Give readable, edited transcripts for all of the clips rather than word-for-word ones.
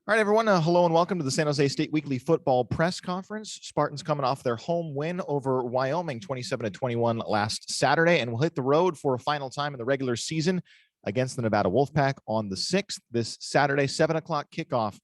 All right, everyone. Hello and welcome to the San Jose State Weekly Football Press Conference. Spartans coming off their home win over Wyoming, 27-21 last Saturday, and will hit the road for a final time in the regular season against the Nevada Wolfpack on the 6th this Saturday, 7 o'clock kickoff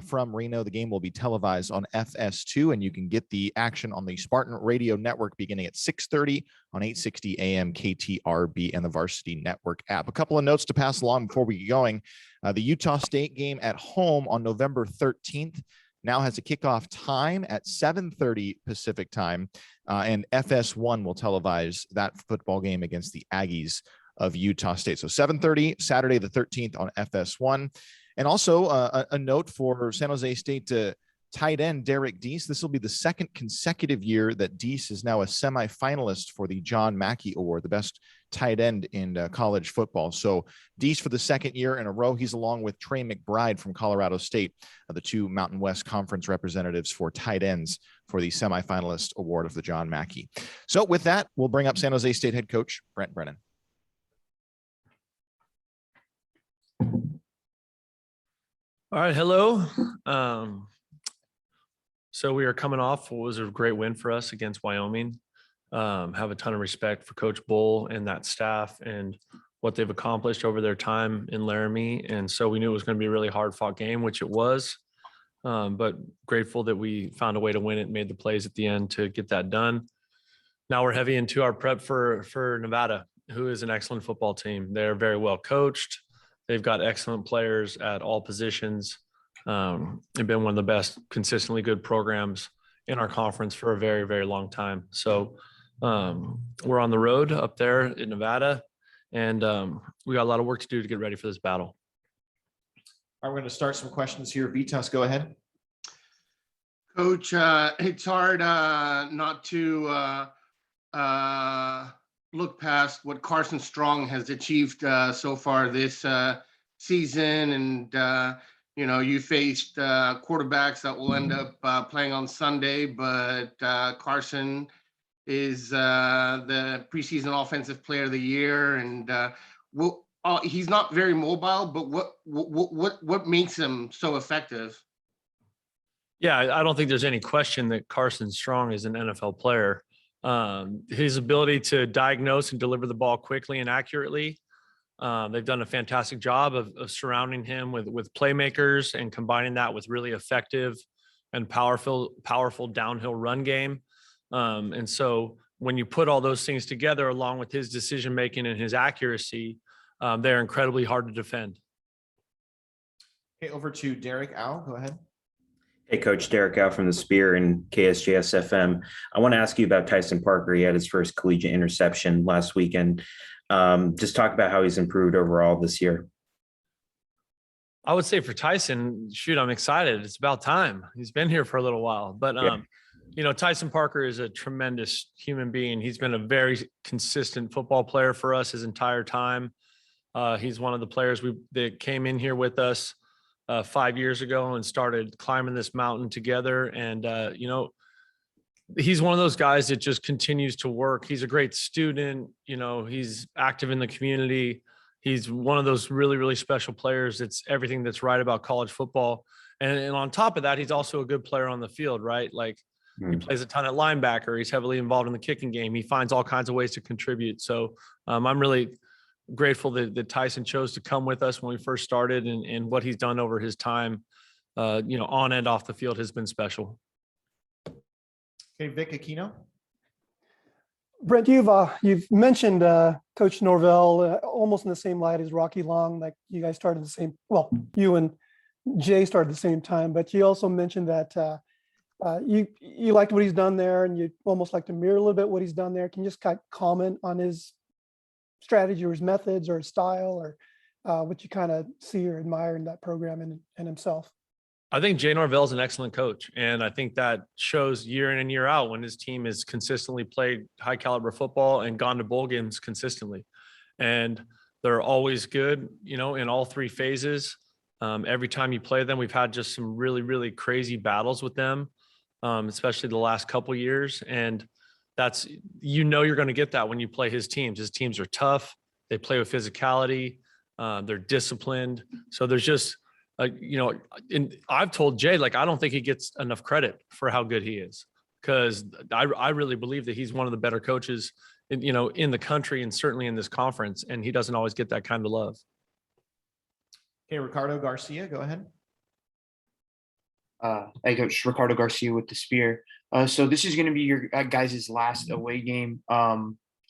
from Reno. The game will be televised on FS2, and you can get the action on the Spartan Radio Network beginning at 6:30 on 860 AM KTRB and the Varsity Network app. A couple of notes to pass along before we get going. The Utah State game at home on November 13th now has a kickoff time at 7:30 Pacific time, and FS1 will televise that football game against the Aggies of Utah State. So 7:30 Saturday the 13th on FS1. And also a note for San Jose State tight end Derek Deese. This will be the second consecutive year that Deese is now a semifinalist for the John Mackey Award, the best tight end in college football. So Deese for the second year in a row. He's along with Trey McBride from Colorado State, the two Mountain West Conference representatives for tight ends for the semifinalist award of the John Mackey. So with that, we'll bring up San Jose State head coach Brent Brennan. All right, hello. So we are coming off what was a great win for us against Wyoming. Have a ton of respect for Coach Bull and that staff and what they've accomplished over their time in Laramie. And so we knew it was going to be a really hard-fought game, which it was. But grateful that we found a way to win it and made the plays at the end to get that done. Now we're heavy into our prep for Nevada, who is an excellent football team. They're very well coached. They've got excellent players at all positions. They've been one of the best consistently good programs in our conference for a very, very long time. So we're on the road up there in Nevada, and we got a lot of work to do to get ready for this battle. All right, we're going to start some questions here. Vitas, go ahead. Coach, it's hard not to look past what Carson Strong has achieved so far this season. And, you faced quarterbacks that will end up playing on Sunday, but Carson is the preseason offensive player of the year. And he's not very mobile, but what makes him so effective? Yeah, I don't think there's any question that Carson Strong is an NFL player. His ability to diagnose and deliver the ball quickly and accurately. They've done a fantastic job of surrounding him with playmakers and combining that with really effective and powerful downhill run game. And so when you put all those things together, along with his decision-making and his accuracy, they're incredibly hard to defend. Okay, over to Derek Au. Go ahead. Hey, Coach, Derek out from the Spear and KSJS FM. I want to ask you about Tyson Parker. He had his first collegiate interception last weekend. Just talk about how he's improved overall this year. I would say for Tyson, shoot, I'm excited. It's about time. He's been here for a little while. But, Tyson Parker is a tremendous human being. He's been a very consistent football player for us his entire time. He's one of the players that came in here with us 5 years ago and started climbing this mountain together. And, he's one of those guys that just continues to work. He's a great student. He's active in the community. He's one of those really, really special players. It's everything that's right about college football. And on top of that, he's also a good player on the field, right? Like he plays a ton at linebacker. He's heavily involved in the kicking game. He finds all kinds of ways to contribute. So I'm really grateful that Tyson chose to come with us when we first started, and what he's done over his time, on and off the field has been special. Okay, Vic Aquino. Brent, you've mentioned Coach Norvell almost in the same light as Rocky Long. Like you guys started the same. Well, you and Jay started at the same time, but you also mentioned that you liked what he's done there, and you almost like to mirror a little bit what he's done there. Can you just kind of comment on his strategy or his methods or his style, or what you kind of see or admire in that program and himself? I think Jay Norvell is an excellent coach, and I think that shows year in and year out when his team has consistently played high caliber football and gone to bowl games consistently. And they're always good, in all three phases. Every time you play them, we've had just some really, really crazy battles with them, especially the last couple years. And that's, you're going to get that when you play his teams. His teams are tough. They play with physicality. They're disciplined. So there's just And I've told Jay, like, I don't think he gets enough credit for how good he is, because I really believe that he's one of the better coaches in the country and certainly in this conference. And he doesn't always get that kind of love. Okay, Ricardo Garcia, go ahead. Hey, Coach, Ricardo Garcia with the Spear. So this is going to be your guys' last away game.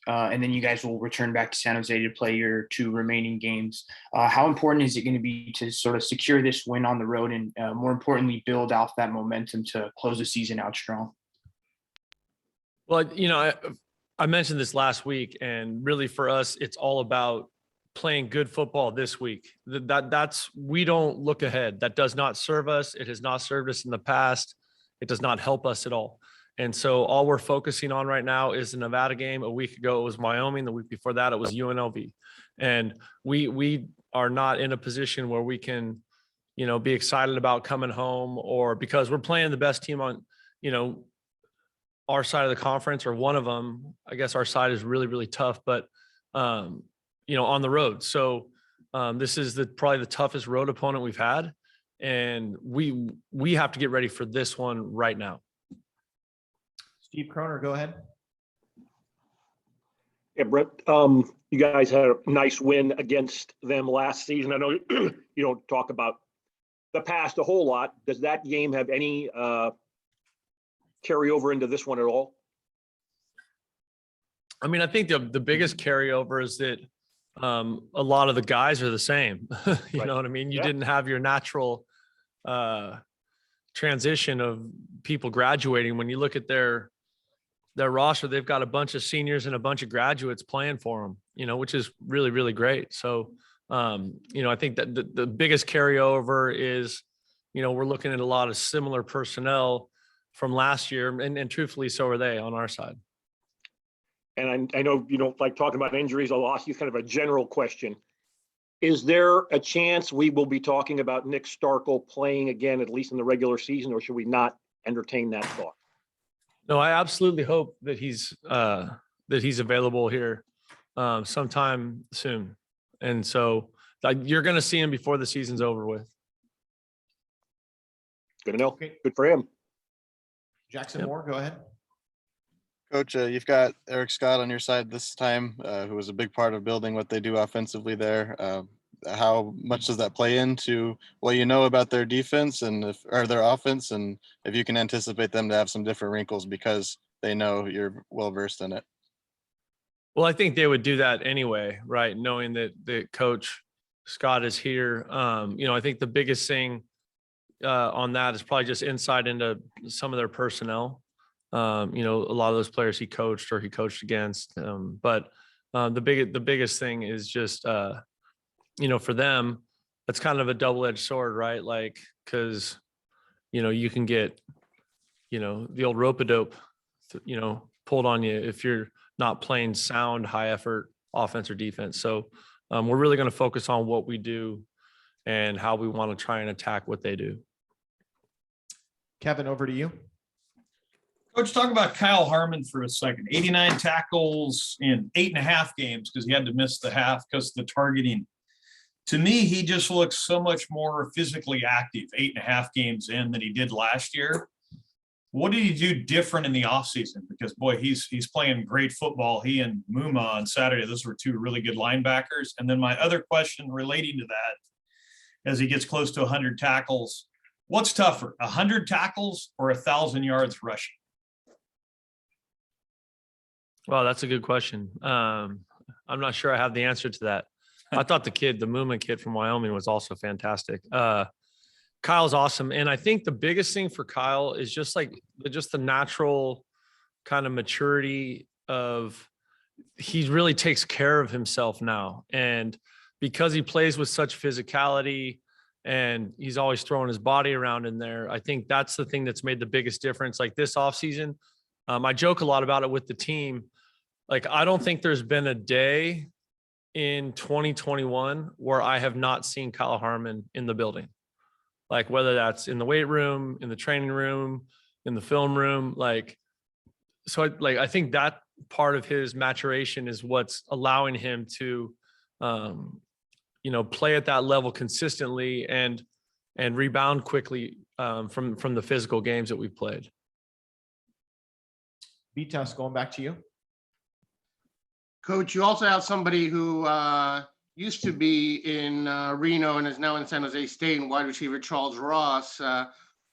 And then you guys will return back to San Jose to play your 2 remaining games. How important is it going to be to sort of secure this win on the road and more importantly, build off that momentum to close the season out strong? Well, I mentioned this last week, and really for us, it's all about playing good football this week. We don't look ahead. That does not serve us. It has not served us in the past. It does not help us at all. And so all we're focusing on right now is the Nevada game. A week ago, it was Wyoming. The week before that, it was UNLV. And we are not in a position where we can, be excited about coming home, or because we're playing the best team on, our side of the conference, or one of them. I guess our side is really, really tough, but, on the road. So this is probably the toughest road opponent we've had. And we have to get ready for this one right now. Steve Kroner, go ahead. Yeah, Brett, you guys had a nice win against them last season. I know you don't talk about the past a whole lot. Does that game have any carry over into this one at all? I mean, I think the biggest carryover is that a lot of the guys are the same. You Right. know what I mean? You Yeah. didn't have your natural transition of people graduating. When you look at their roster, they've got a bunch of seniors and a bunch of graduates playing for them, which is really, really great. So, I think that the biggest carryover is, we're looking at a lot of similar personnel from last year, and truthfully, so are they on our side. And I know you don't like talking about injuries. I'll ask you kind of a general question. Is there a chance we will be talking about Nick Starkel playing again, at least in the regular season, or should we not entertain that thought? No, I absolutely hope that he's available here sometime soon. And so you're going to see him before the season's over with. Good to know. Okay. Good for him. Jackson Yep. Moore, go ahead. Coach, you've got Eric Scott on your side this time, who was a big part of building what they do offensively there. How much does that play into what you know about their defense or their offense, and if you can anticipate them to have some different wrinkles because they know you're well versed in it? Well, I think they would do that anyway, right? Knowing that Coach Scott is here. I think the biggest thing on that is probably just insight into some of their personnel. A lot of those players he coached or he coached against. But the biggest thing is just, for them, that's kind of a double-edged sword, right? Like, because, you can get, the old rope-a-dope, pulled on you if you're not playing sound, high-effort offense or defense. So we're really going to focus on what we do and how we want to try and attack what they do. Kevin, over to you. Coach, talk about Kyle Harmon for a second. 89 tackles in 8.5 games because he had to miss the half because of the targeting. To me, he just looks so much more physically active 8.5 games in than he did last year. What did he do different in the offseason? Because, boy, he's playing great football. He and Muma on Saturday, those were 2 really good linebackers. And then my other question relating to that, as he gets close to 100 tackles, what's tougher, 100 tackles or 1,000 yards rushing? Well, that's a good question. I'm not sure I have the answer to that. I thought the movement kid from Wyoming was also fantastic. Kyle's awesome. And I think the biggest thing for Kyle is just the natural kind of maturity of he really takes care of himself now. And because he plays with such physicality and he's always throwing his body around in there, I think that's the thing that's made the biggest difference. Like this offseason, I joke a lot about it with the team. Like, I don't think there's been a day in 2021 where I have not seen Kyle Harmon in the building. Like, whether that's in the weight room, in the training room, in the film room, I think that part of his maturation is what's allowing him to, play at that level consistently. And rebound quickly from the physical games that we've played. Vitas, going back to you. Coach, you also have somebody who used to be in Reno and is now in San Jose State, and wide receiver Charles Ross.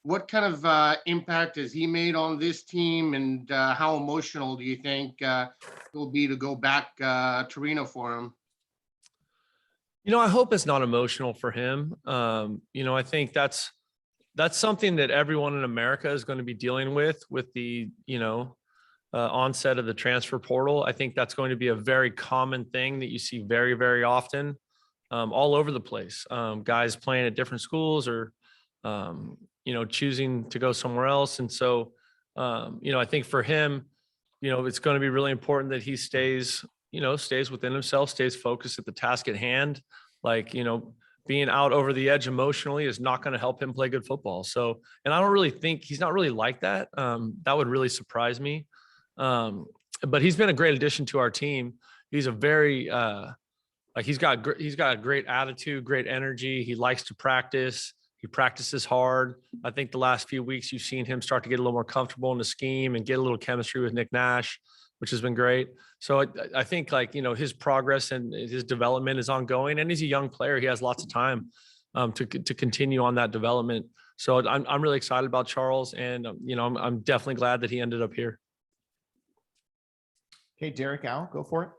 What kind of impact has he made on this team, and how emotional do you think it will be to go back to Reno for him? I hope it's not emotional for him. I think that's something that everyone in America is going to be dealing with the, onset of the transfer portal. I think that's going to be a very common thing that you see very, very often all over the place. Guys playing at different schools or, choosing to go somewhere else. And so, I think for him, it's going to be really important that he stays within himself, stays focused at the task at hand. Being out over the edge emotionally is not going to help him play good football. So, and I don't really think he's not really like that. That would really surprise me. But he's been a great addition to our team. He's a very, he's got a great attitude, great energy. He likes to practice. He practices hard. I think the last few weeks you've seen him start to get a little more comfortable in the scheme and get a little chemistry with Nick Nash, which has been great. So I think his progress and his development is ongoing, and he's a young player. He has lots of time to continue on that development. So I'm really excited about Charles, and I'm definitely glad that he ended up here. Okay, Derek, Al, go for it.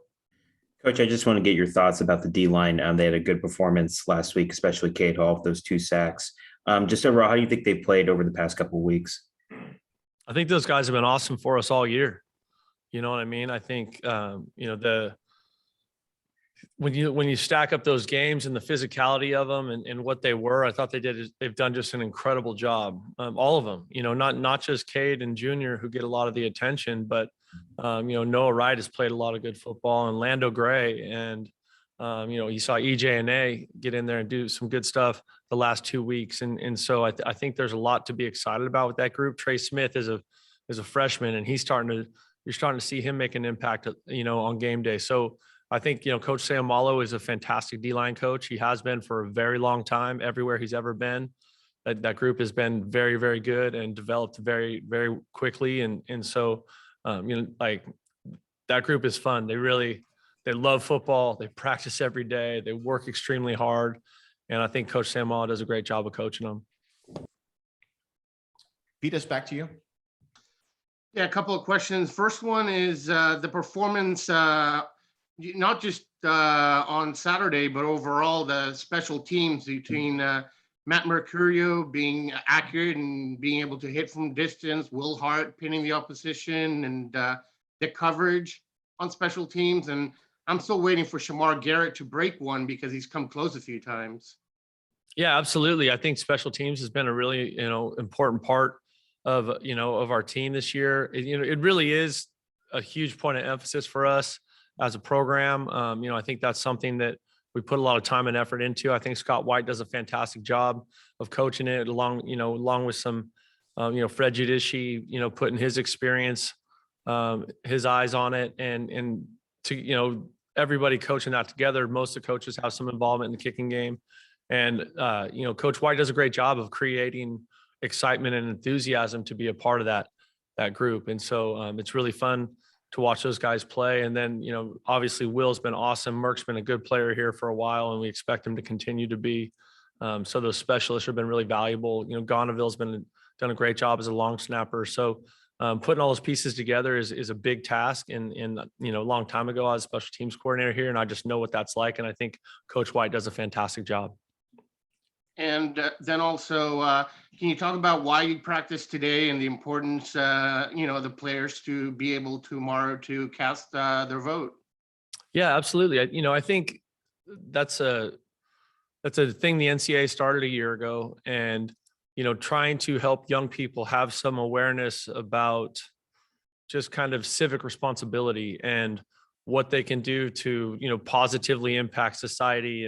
Coach, I just want to get your thoughts about the D-line. They had a good performance last week, especially Cade Hall with those 2 sacks. Just overall, how do you think they played over the past couple of weeks? I think those guys have been awesome for us all year. You know what I mean? I think, when you stack up those games and the physicality of them and what they were, I thought they've done just an incredible job. All of them, not just Cade and Junior who get a lot of the attention, but Noah Wright has played a lot of good football, and Lando Gray, and you saw EJ and A get in there and do some good stuff the last 2 weeks. And so I think there's a lot to be excited about with that group. Trey Smith is a freshman, and you're starting to see him make an impact, on game day. So I think, Coach Sam Malo is a fantastic D-line coach. He has been for a very long time, everywhere he's ever been. That group has been very, very good and developed very, very quickly. And so, that group is fun. They love football. They practice every day. They work extremely hard. And I think Coach Sam Malo does a great job of coaching them. Vitas, back to you. Yeah, a couple of questions. First one is the performance, not just on Saturday, but overall the special teams between Matt Mercurio being accurate and being able to hit from distance, Will Hart pinning the opposition, and the coverage on special teams. And I'm still waiting for Shamar Garrett to break one because he's come close a few times. Yeah, absolutely. I think special teams has been a really, important part of our team this year. It really is a huge point of emphasis for us as a program. I think that's something that we put a lot of time and effort into. I think Scott White does a fantastic job of coaching it along with some, Fred Giudici, putting his experience, his eyes on it, and to, everybody coaching that together. Most of the coaches have some involvement in the kicking game. And, Coach White does a great job of creating excitement and enthusiasm to be a part of that group. And so it's really fun to watch those guys play. And then, obviously Will's been awesome. Merck's been a good player here for a while, and we expect him to continue to be. So those specialists have been really valuable. Gonaville's done a great job as a long snapper. So putting all those pieces together is a big task. And a long time ago, I was a special teams coordinator here, and I just know what that's like. And I think Coach White does a fantastic job. And then also, can you talk about why you practiced today and the importance, the players to be able tomorrow to cast their vote? Yeah, absolutely. I think that's a thing the NCAA started a year ago, and trying to help young people have some awareness about just kind of civic responsibility and what they can do to positively impact society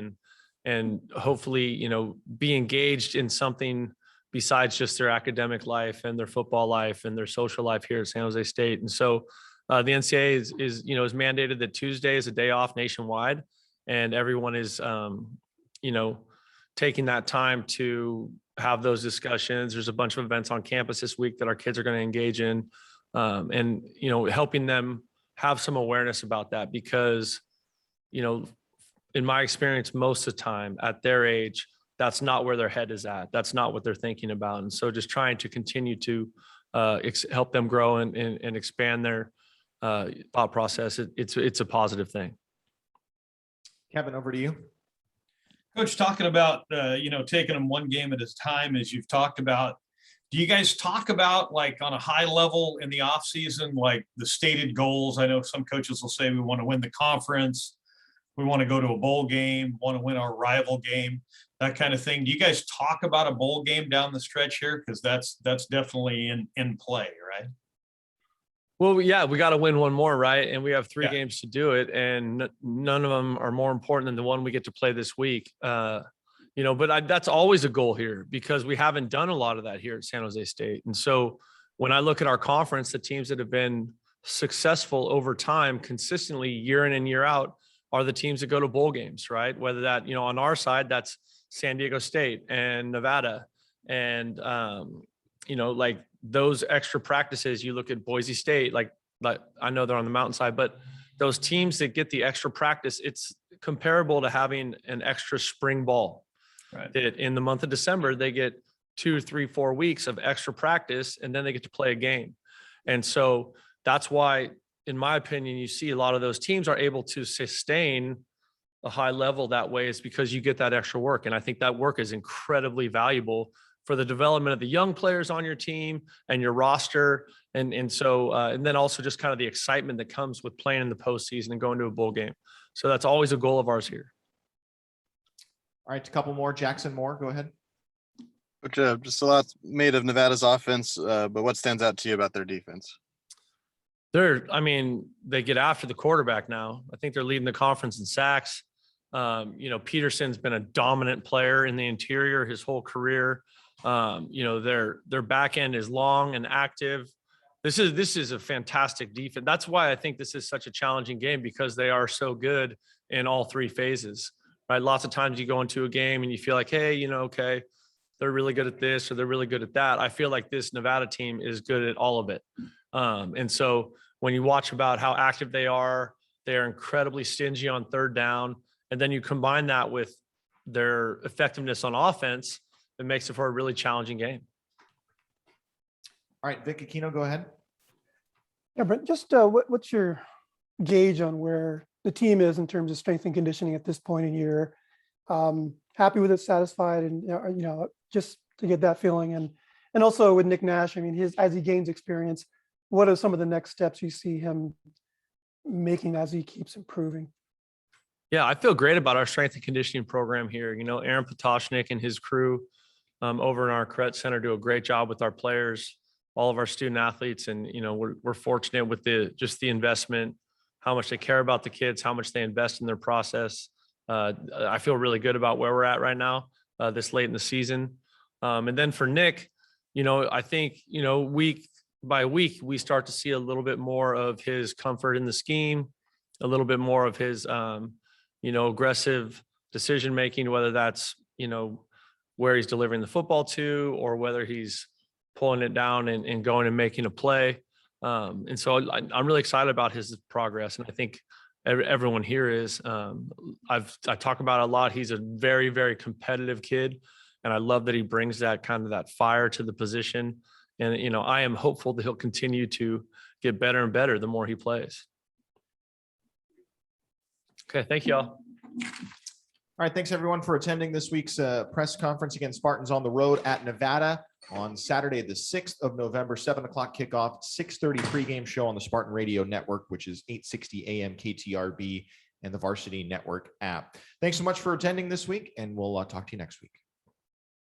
and hopefully, be engaged in something besides just their academic life and their football life and their social life here at San Jose State. And so the NCAA is mandated that Tuesday is a day off nationwide, and everyone is, taking that time to have those discussions. There's a bunch of events on campus this week that our kids are going to engage in, and helping them have some awareness about that, because in my experience, most of the time at their age, that's not where their head is at. That's not what they're thinking about. And so just trying to continue to help them grow and expand their thought process. It's a positive thing. Kevin, over to you. Coach, talking about, taking them one game at a time, as you've talked about, do you guys talk about, like, on a high level in the off season, like the stated goals? I know some coaches will say we want to win the conference, we want to go to a bowl game, want to win our rival game, that kind of thing. Do you guys talk about a bowl game down the stretch here? Because that's definitely in play, right? Well, yeah, we got to win one more, right? And we have 3 Yeah. games to do it, and none of them are more important than the one we get to play this week. But that's always a goal here, because we haven't done a lot of that here at San Jose State. And so when I look at our conference, the teams that have been successful over time, consistently year in and year out, are the teams that go to bowl games, right? Whether that, on our side, that's San Diego State and Nevada, and like those extra practices. You look at Boise State, like I know they're on the mountainside, but those teams that get the extra practice, it's comparable to having an extra spring ball. Right. That in the month of December, they get 2, 3, 4 weeks of extra practice, and then they get to play a game. And so that's why, in my opinion, you see a lot of those teams are able to sustain a high level that way, is because you get that extra work. And I think that work is incredibly valuable for the development of the young players on your team and your roster. And then also just kind of the excitement that comes with playing in the postseason and going to a bowl game. So that's always a goal of ours here. All right, a couple more. Jackson Moore, go ahead. Coach, just a lot made of Nevada's offense, but what stands out to you about their defense? They get after the quarterback now. I think they're leading the conference in sacks. Peterson's been a dominant player in the interior his whole career. Their back end is long and active. This is a fantastic defense. That's why I think this is such a challenging game, because they are so good in all 3 phases, right? Lots of times you go into a game and you feel like, hey, okay, they're really good at this or they're really good at that. I feel like this Nevada team is good at all of it. And so when you watch about how active they are incredibly stingy on 3rd down. And then you combine that with their effectiveness on offense, it makes it for a really challenging game. All right, Vic Aquino, go ahead. Yeah, Brent, just what's your gauge on where the team is in terms of strength and conditioning at this point in year? Happy with it, satisfied, and just to get that feeling. And also with Nick Nash, as he gains experience, what are some of the next steps you see him making as he keeps improving? Yeah, I feel great about our strength and conditioning program here. Aaron Potoshnik and his crew over in our Caret Center do a great job with our players, all of our student athletes. And, we're fortunate with the investment, how much they care about the kids, how much they invest in their process. I feel really good about where we're at right now, this late in the season. And then for Nick, I think, week by week, we start to see a little bit more of his comfort in the scheme, a little bit more of his, aggressive decision-making, whether that's, where he's delivering the football to, or whether he's pulling it down and going and making a play. And so I'm really excited about his progress. And I think everyone here is. I talk about it a lot. He's a very, very competitive kid. And I love that he brings that fire to the position. And, I am hopeful that he'll continue to get better and better the more he plays. Okay. Thank you all. All right, thanks everyone for attending this week's press conference. Again, Spartans on the road at Nevada on Saturday, the 6th of November, 7 o'clock kickoff, 6:30 pregame show on the Spartan Radio Network, which is 860 AM KTRB and the Varsity Network app. Thanks so much for attending this week, and we'll talk to you next week.